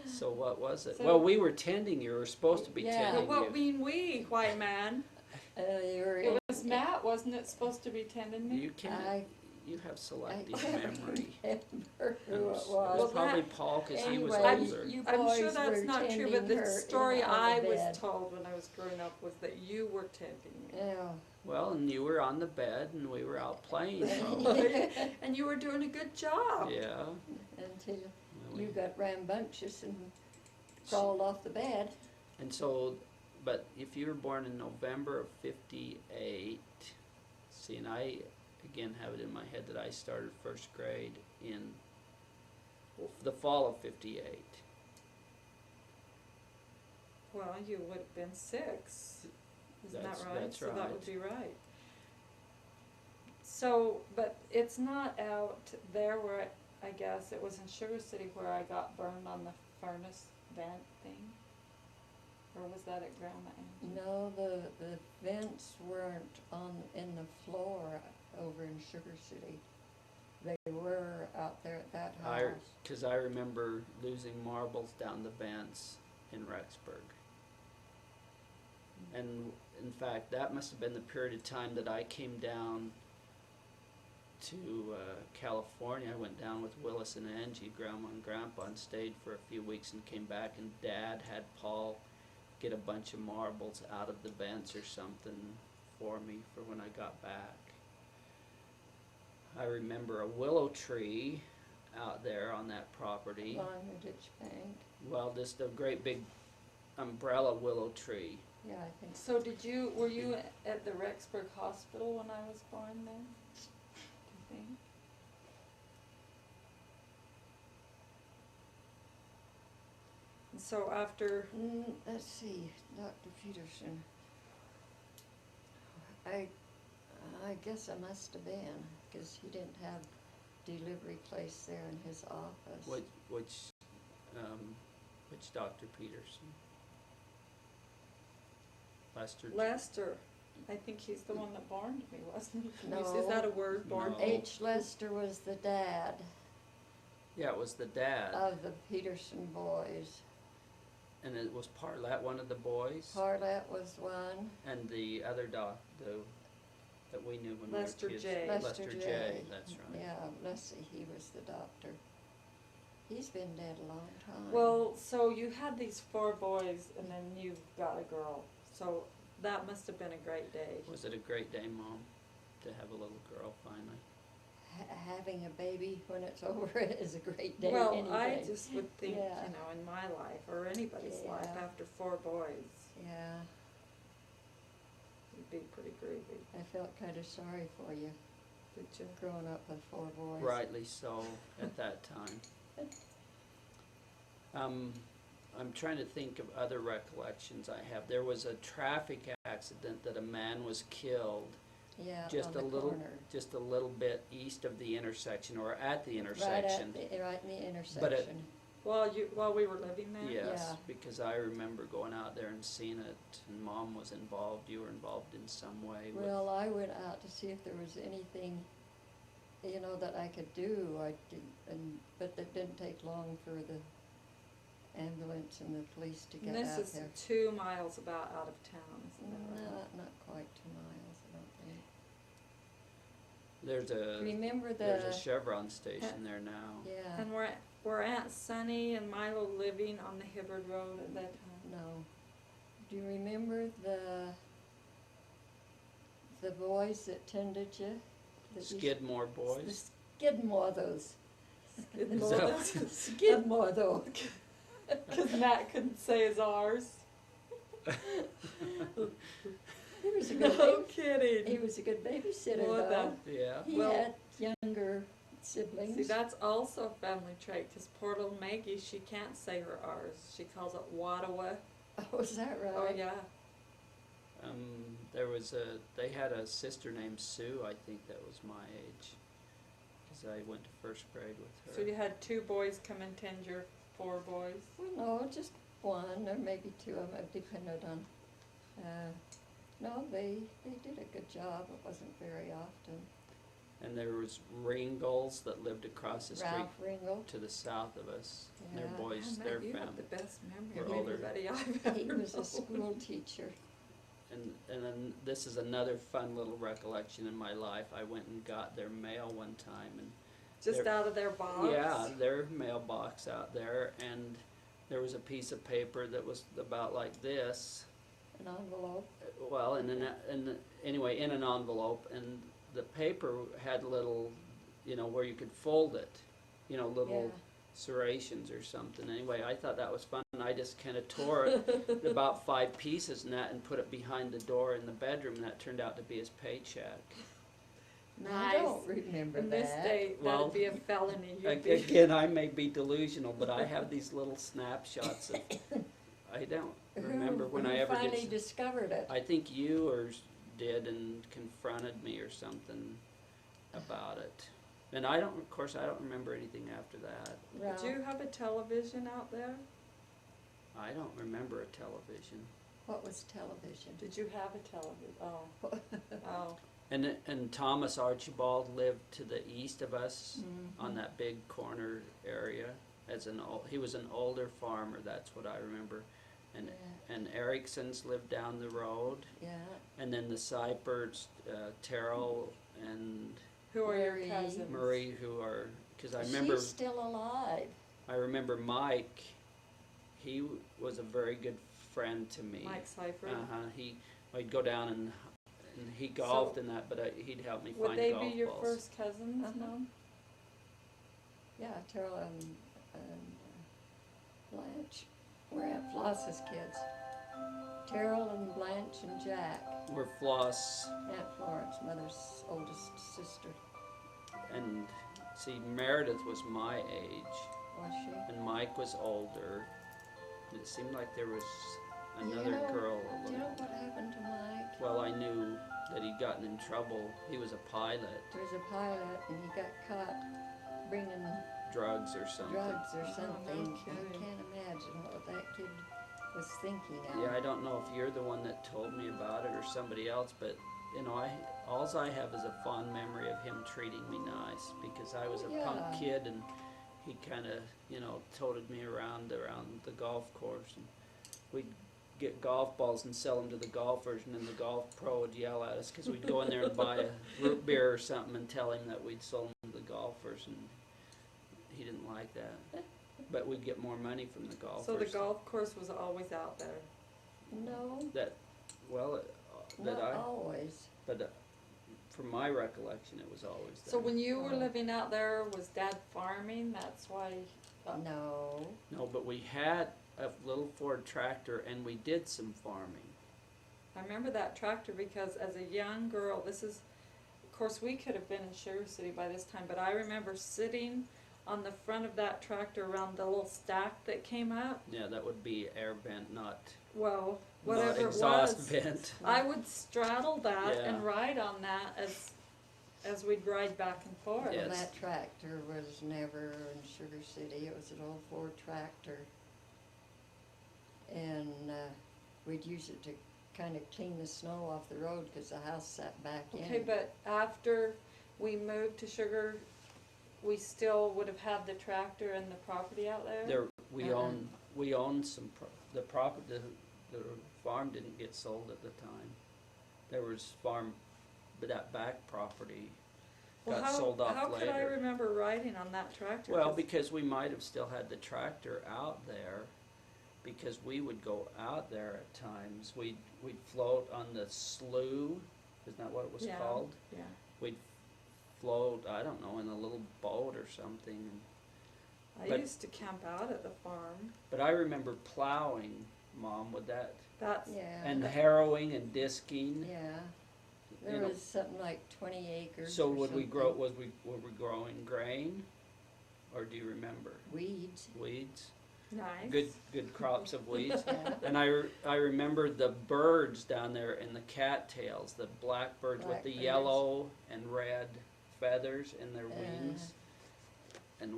So what was it? So- Well, we were tending you. We were supposed to be Yeah. tending What you. mean we, white man? You're It was Matt, wasn't it, supposed to be tending me? You can't. I You have selective can't memory. remember who And it it was. was probably Matt- Paul because he was Anyway, older. you I'm sure boys that's were not true, but tending the her story in on I the was bed. told when I was growing up was that you were tending me. Yeah. Well, and you were on the bed, and we were out playing. So, And you were doing a good job. yeah. Until Well, you we- got rambunctious and crawled off the bed. And so, but if you were born in November of 58, see, and I again have it in my head that I started first grade in the fall of 58. Well, you would have been 6. Isn't That's- that right? that's So that right. would be right. So, but it's not out there where I guess it was in Sugar City where I got burned on the furnace vent thing? Or was that at Grandma Angie's? No, the vents weren't in the floor over in Sugar City. They were out there at that house. Because I remember losing marbles down the vents in Rexburg. And in fact, that must have been the period of time that I came down to California. I went down with Willis and Angie, Grandma and Grandpa, and stayed for a few weeks and came back, and Dad had Paul get a bunch of marbles out of the vents or something for me for when I got back. I remember a willow tree out there on that property. Along the ditch bank. Well, just a great big umbrella willow tree. Yeah, I think so. So were you at the Rexburg Hospital when I was born then? Do you think? And so after, Let's see, Dr. Peterson. I guess I must have been, because he didn't have delivery place there in his office. Which Dr. Peterson? Lester, I think he's the one that borned me, wasn't he? No. Is that a word, born? No. H. Lester was the dad Yeah, it was the dad. of the Peterson boys. And it was Parlett, one of the boys. Parlett was one. And the other that we knew when Lester we were kids. J. Lester J. That's right. Yeah, Leslie, he was the doctor. He's been dead a long time. Well, so you had these 4 boys and then you got a girl. So that must have been a great day. Was it a great day, Mom, to have a little girl finally? Having a baby when it's over is a great day Well, any I day. just would think, Yeah. you know, in my life or anybody's life, Yeah. after 4 boys, Yeah, it'd be pretty groovy. I felt kind of sorry for you, Did you? growing up with 4 boys. Rightly so at that time. I'm trying to think of other recollections I have. There was a traffic accident that a man was killed Yeah, just on a the little, corner. just a little bit east of the intersection or at the Right intersection. right in the intersection. But it- While we were living there? Yes, Yeah. because I remember going out there and seeing it, and Mom was involved. You were involved in some way. Well, I went out to see if there was anything, you know, that I could do. I did, but it didn't take long for the ambulance and the police to get And this out is there. 2 miles about out of town, isn't that right? No, not quite 2 miles, I don't think. Remember there's a the, Chevron station there now. yeah, And were Aunt Sunny and Milo living on the Hibbard Road at that time? no. Do you remember the boys that tended you? That you- Skidmore The boys. Skidmore those. Skidmore. Skidmore though. Because Matt couldn't say his R's. He was a good No he kidding. was a good babysitter Well, though. Yeah. He Well- had younger siblings. See, that's also a family trait, because poor little Maggie, she can't say her R's. She calls it Wattawa. Oh, is that right? Oh, yeah. They had a sister named Sue, I think that was my age. 'cause I went to first grade with her. So you had 2 boys come and tend your 4 boys? Well, no, just one or maybe 2 of them, it depended on, no, they did a good job. It wasn't very often. And there was Ringles that lived across the street Ralph Ringle, to the south of us. Their Yeah. boys, Man, their you have family. the best memory We're of older. anybody I've ever he was a known. school teacher. And then this is another fun little recollection in my life. I went and got their mail one time, and Just They're- out of their box? yeah, their mailbox out there, and there was a piece of paper that was about like this. An envelope. Well, anyway, in an envelope, and the paper had little, where you could fold it, little Yeah. serrations or something. Anyway, I thought that was fun, and I just kind of tore it about 5 pieces and put it behind the door in the bedroom, and that turned out to be his paycheck. I Nice. don't remember In that. this state, Well, that'd be a felony. You'd be- Again, I may be delusional, but I have these little snapshots of, I don't remember when I ever finally did. discovered it. I think you did and confronted me or something about it. And of course, I don't remember anything after that. Ralph, Did you have a television out there? I don't remember a television. what was television? Did you have a television? Oh. Oh. And Thomas Archibald lived to the east of us Mhm. on that big corner area. He was an older farmer, that's what I remember. And Erickson's lived down the road. Yeah, And then the Seiperts, Terrell and Who are your Marie. cousins? Marie, because I remember, she's still alive. Mike. He was a very good friend to me. Mike Seifert? I'd go down and he golfed and that, but he'd help me Would find they golf be your balls. first cousins, Uh-huh. Mom? Yeah, Terrell and Blanche were Aunt Floss's kids. Terrell and Blanche and Jack, We're Floss, Aunt Florence, mother's oldest sister, and see, Meredith was my age, was she? and Mike was older. And it seemed like there was You another know- girl. Do you know what happened to Mike? Well, I knew that he'd gotten in trouble. He was a pilot, There was a pilot and he got caught bringing drugs or something. drugs or Oh, no something. I kidding. can't imagine what that kid was thinking of. Yeah, I don't know if you're the one that told me about it or somebody else, but alls I have is a fond memory of him treating me nice because I was a Yeah. punk kid and he kind of, toted me around the golf course, and we'd get golf balls and sell them to the golfers, and then the golf pro would yell at us because we'd go in there and buy a root beer or something and tell him that we'd sold them to the golfers, and he didn't like that. But we'd get more money from the golfers. So the golf course was always out there? No, That not I, always. but from my recollection, it was always there. So when you were Oh. living out there, was Dad farming? That's why. No. No, but we had a little Ford tractor and we did some farming. I remember that tractor because as a young girl, of course, we could have been in Sugar City by this time, but I remember sitting on the front of that tractor around the little stack that came up. Yeah, that would be air vent, not Whatever exhaust it was. vent. I would straddle that Yeah. and ride on that as we'd ride back and forth. Yeah. Well, Yes. that tractor was never in Sugar City. It was an old Ford tractor. And we'd use it to kind of clean the snow off the road because the house sat back in. Okay, but after we moved to Sugar, we still would have had the tractor and the property out there? We own some, the property, the farm didn't get sold at the time. There was but that back property Well, got sold off how could I later. remember riding on that tractor? Well, 'Cause- because we might have still had the tractor out there, because we would go out there at times. We'd float on the slough, isn't that what it was Yeah. called? Yeah. We'd float, I don't know, in a little boat or something. I But- used to camp out at the farm. But I remember plowing, Mom, with that, That's, Yeah. and harrowing and disking. Yeah. You There know. was something like 20 acres. So or were we something. growing grain, or do you remember Weeds. weeds? nice. Good crops of weeds. Yeah. And I remember the birds down there in the cattails, the blackbirds with the Blackbirds. yellow and red feathers in their wings. And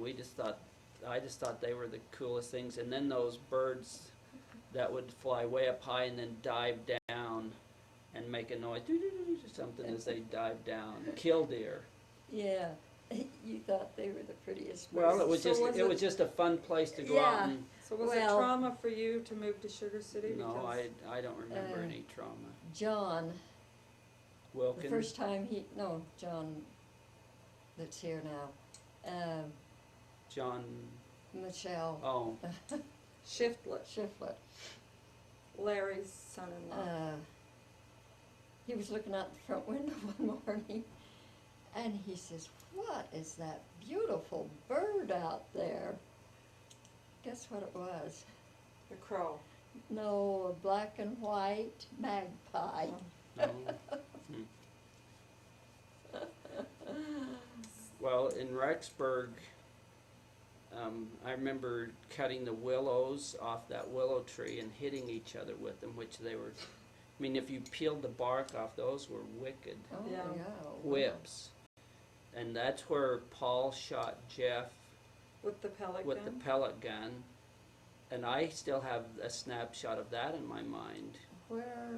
I just thought they were the coolest things. And then those birds that would fly way up high and then dive down and make a noise, or something as they dive down. Killdeer. Yeah, you thought they were the prettiest birds. Well, it was So just just a fun place to go out and. So was it trauma for you to move to Sugar City? No, Because I don't remember any trauma. John, the Wilkins. first time John that's here now, John. Michelle Oh, Shiflett, Larry's son-in-law. he was looking out the front window one morning, and he says, "What is that beautiful bird out there?" Guess what it was? The crow. No, a black and white magpie. no. Well, in Rexburg, I remember cutting the willows off that willow tree and hitting each other with them, which they were. I mean, if you peeled the bark off, those were wicked Oh, Yeah. whips. And that's where Paul shot Jeff With the pellet with gun? the pellet gun. And I still have a snapshot of that in my mind. Where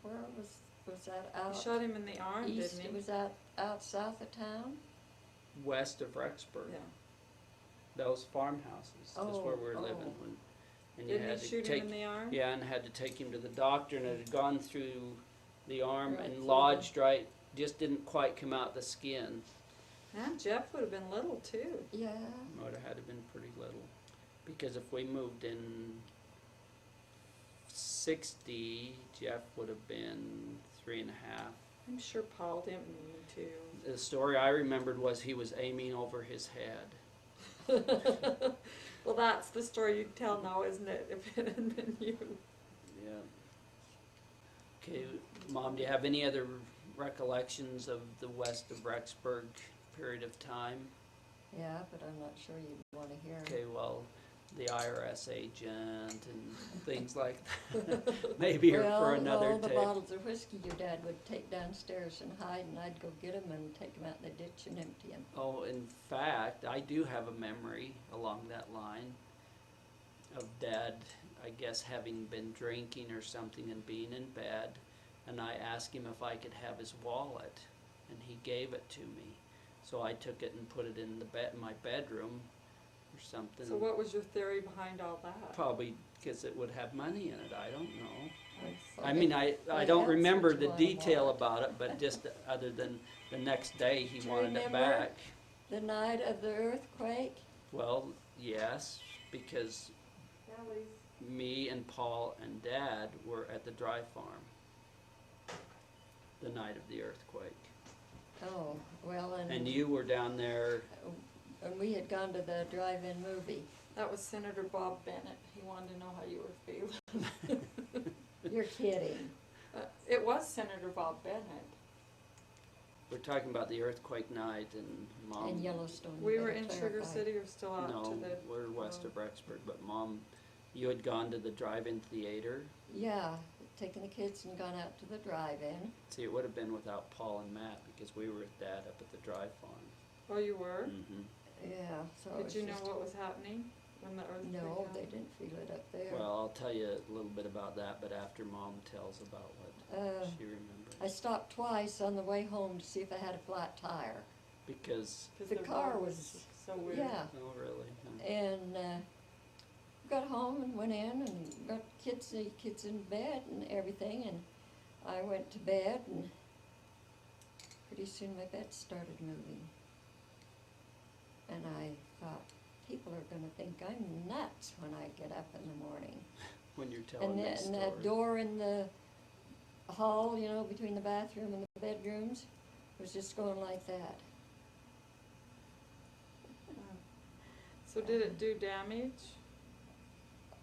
was that out? You shot him in the arm, East? didn't he? Was that out south of town? West of Rexburg. Yeah. Those farmhouses. That's where we were living Oh. when. And Didn't had you to shoot take. him in the arm? Yeah, and had to take him to the doctor, and it had gone through the arm Right and through lodged right. Just didn't quite come out the skin. Man, Jeff would have been little too. Yeah. Would have had to have been pretty little, because if we moved in 60, Jeff would have been 3.5. I'm sure Paul didn't mean to. The story I remembered was he was aiming over his head. Well, that's the story you'd tell now, isn't it, if it had been you? Yeah. Okay, Mom, do you have any other recollections of the west of Rexburg period of time? Yeah, but I'm not sure you'd want to hear. Okay, well, the IRS agent and things like that. Maybe for another all the tape. bottles of whiskey your dad would take downstairs and hide, and I'd go get them and take them out in the ditch and empty them. Oh, in fact, I do have a memory along that line of Dad, I guess, having been drinking or something and being in bed, and I asked him if I could have his wallet, and he gave it to me. So I took it and put it in my bedroom or something. So what was your theory behind all that? Probably because it would have money in it. I don't know. So I mean, I I don't had remember such the one detail wallet. about it, but just other than the next day he Do you wanted it remember? back. The night of the earthquake? Well, yes, because Galli's. me and Paul and Dad were at the dry farm the night of the earthquake. Oh, well, And you were down there. and we had gone to the drive-in movie. That was Senator Bob Bennett. He wanted to know how you were feeling. You're kidding. It was Senator Bob Bennett. We're talking about the earthquake night, and Mom. In Yellowstone. We you were better in Sugar clarify. City or still out No, to the... we're west oh. of Rexburg, but Mom, you had gone to the drive-in theater. Yeah, taking the kids and gone out to the drive-in. See, it would have been without Paul and Matt because we were with Dad up at the dry farm. Oh, you were? Mm-hmm. Yeah, so it Did was you know just- what was happening when the earthquake No, they happened? didn't feel it up there. Well, I'll tell you a little bit about that, but after Mom tells about what she remembers. I stopped twice on the way home to see if I had a flat tire. Because, 'Cause The their car dog was, so weird. yeah, oh really? Huh. and got home and went in and got the kids in bed and everything, and I went to bed, and pretty soon my bed started moving. And I thought, people are gonna think I'm nuts when I get up in the morning. When you're telling And me that, and story. that door in the hall, you know, between the bathroom and the bedrooms, was just going like that. So did it do damage?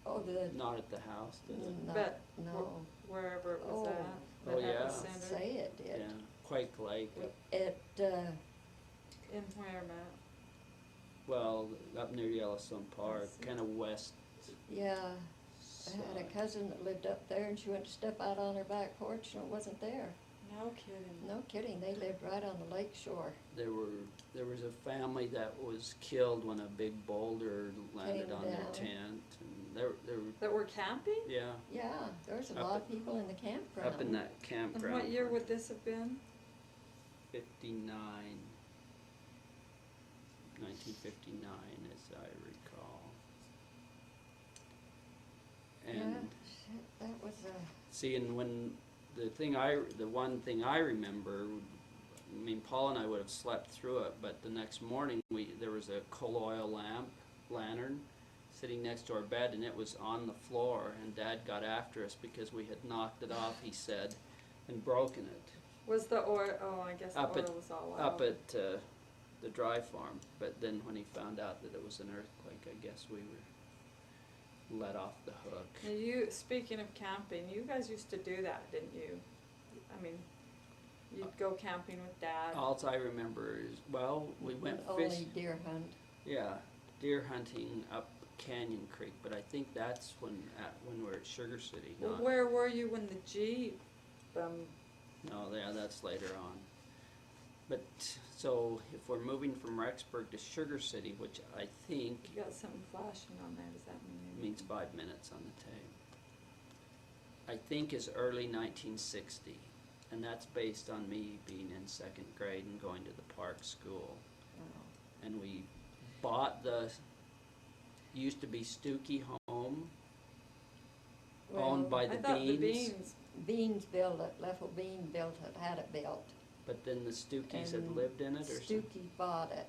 Oh, the, Not at the house, did it? not, But no, Wherever it was Oh. at? Oh, the yeah. epicenter? say it did. Yeah, Quake Lake. It, In where, Matt? Well, up near Yellowstone Park, see. kind of west. yeah, I had a side. cousin that lived up there, and she went to step out on her back porch, and it wasn't there. No kidding. No kidding, they lived right on the lake shore. There was a family that was killed when a big boulder landed Came on their down. tent, and there were, That were camping? yeah, Yeah, there was a Up lot at- of people in the campground. up in that And campground. what year for would this have been? 59, 1959, as I recall. Yeah, And shit, that was see, and when the one thing I remember, I mean, Paul and I would have slept through it, but the next morning there was a coal oil lantern sitting next to our bed, and it was on the floor, and Dad got after us because we had knocked it off, he said, and broken it Was the oil, oh, I guess the Up oil at- was all out. up at the dry farm. But then when he found out that it was an earthquake, I guess we were let off the hook. Now you, speaking of camping, you guys used to do that, didn't you? I mean, you'd go camping with Dad. All I remember is, well, we went only fishing. deer hunt. Yeah, deer hunting up Canyon Creek, but I think that's when we're at Sugar City. Well, Not, where were you when the Jeep, no, yeah, that's later on. But so if we're moving from Rexburg to Sugar City, which I think you got something flashing on there, does that mean anything? means 5 minutes on the tape, I think is early 1960, and that's based on me being in 2nd grade and going to the park school. Oh. And we bought used to be Stookie Home, owned by I the thought the Beans, Beans, Beans built it, Leffel Bean built it, had it built. but then the Stookies had And lived in it or something. Stookie bought it.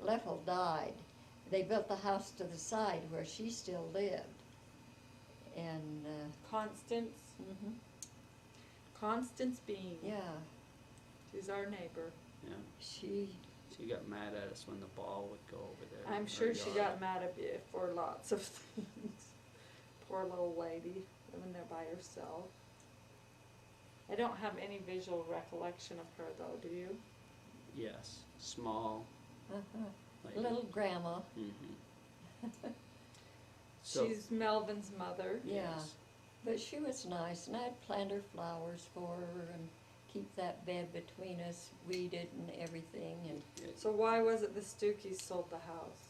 Oh. Leffel died. They built the house to the side where she still lived. And, Constance, mhm, Constance Bean. yeah, She's our neighbor. Yeah, she, she got mad at us when the ball would go over there. in I'm her sure she yard. got mad at you for lots of things. Poor little lady, living there by herself. I don't have any visual recollection of her though, do you? Yes, small. uh-huh, Lady. little grandma, Mm-hmm. So, She's Melvin's mother. yeah. yes. But she was nice, and I'd plant her flowers for her and keep that bed between us weeded and everything, and So why was it the Stookies sold the house?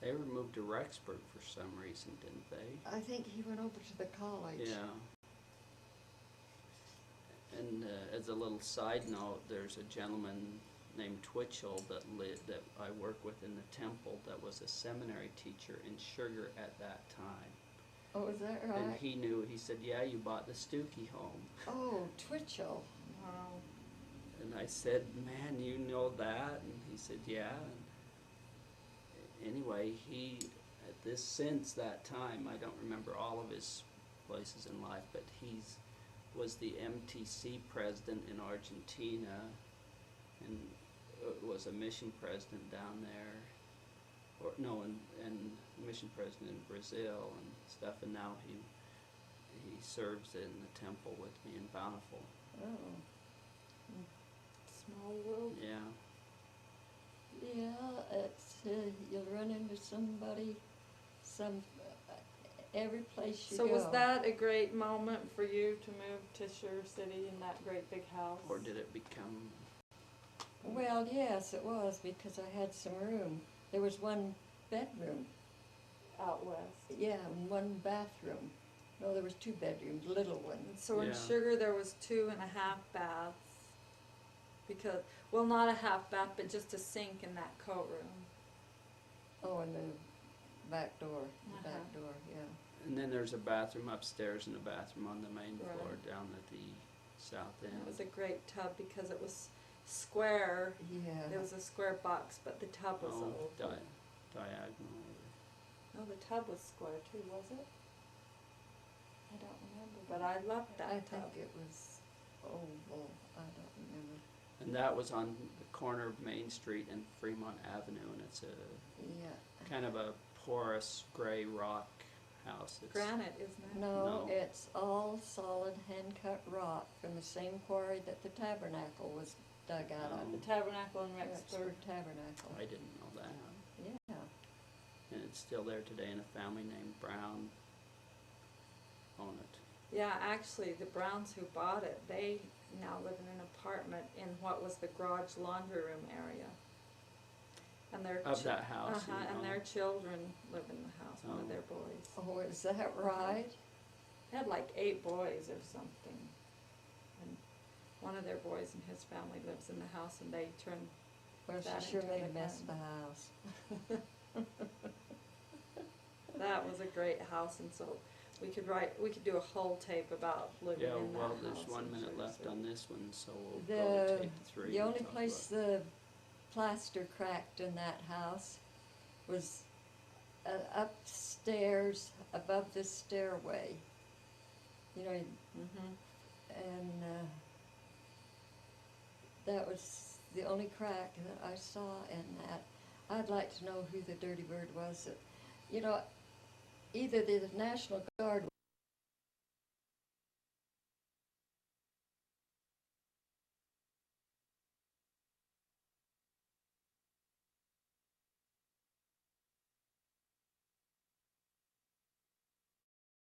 They were moved to Rexburg for some reason, didn't they? I think he went over to the college. Yeah. And as a little side note, there's a gentleman named Twitchell that I work with in the temple that was a seminary teacher in Sugar at that time. Oh, is that right? And he knew, he said, yeah, you bought the Stookie home. Oh, Twitchell. Wow. And I said, man, you know that? And he said, yeah. And anyway, since that time, I don't remember all of his places in life, but was the MTC president in Argentina, and was a mission president down there, and mission president in Brazil and stuff, and now he serves in the temple with me in Bountiful. Oh. Small world. Yeah. Yeah, it's, you'll run into somebody, every place you So go. was that a great moment for you to move to Sugar City in that great big house? Or did it become? Well, yes, it was, because I had some room. There was one bedroom, Out west. yeah, and one bathroom. No, there was 2 bedrooms, little ones. And so in Yeah. Sugar there was 2.5 baths. Because, well, not a half bath, but just a sink in that coat room. Oh, and the back door, Uh-huh. yeah. And then there's a bathroom upstairs and a bathroom on the main Right. floor down at the south And end. it was a great tub because it was square. Yeah. It was a square box, but the tub was oval. Diagonal. No, the tub was square too, was it? I don't remember, but I loved that I tub. think it was oval, I don't remember. And that was on the corner of Main Street and Fremont Avenue, and it's a Yeah. kind of a porous gray rock house. It's Granite, isn't it? No, No. it's all solid hand-cut rock from the same quarry that the tabernacle was dug out of. The Tabernacle in Rexburg Rexburg. Tabernacle. I didn't know that. Yeah. And it's still there today, and a family named Brown own it. Yeah, actually, the Browns who bought it, they now live in an apartment in what was the garage laundry room area. And their Of that house, you and know. their children live in the house, one of Oh. their boys. Oh, is that right? They had like 8 boys or something. And one of their boys and his family lives in the house, and they turn Well, that she sure into made an a mess of the apartment. house. That was a great house, and so we could do a whole tape about living Yeah, in that well, house. there's 1 I'm minute sure, left so. on this one, so we'll The, go to tape 3. the and only talk place about- the plaster cracked in that house was upstairs above the stairway. You know, Mhm. and that was the only crack that I saw in that. I'd like to know who the dirty bird was. You know, either the National Guard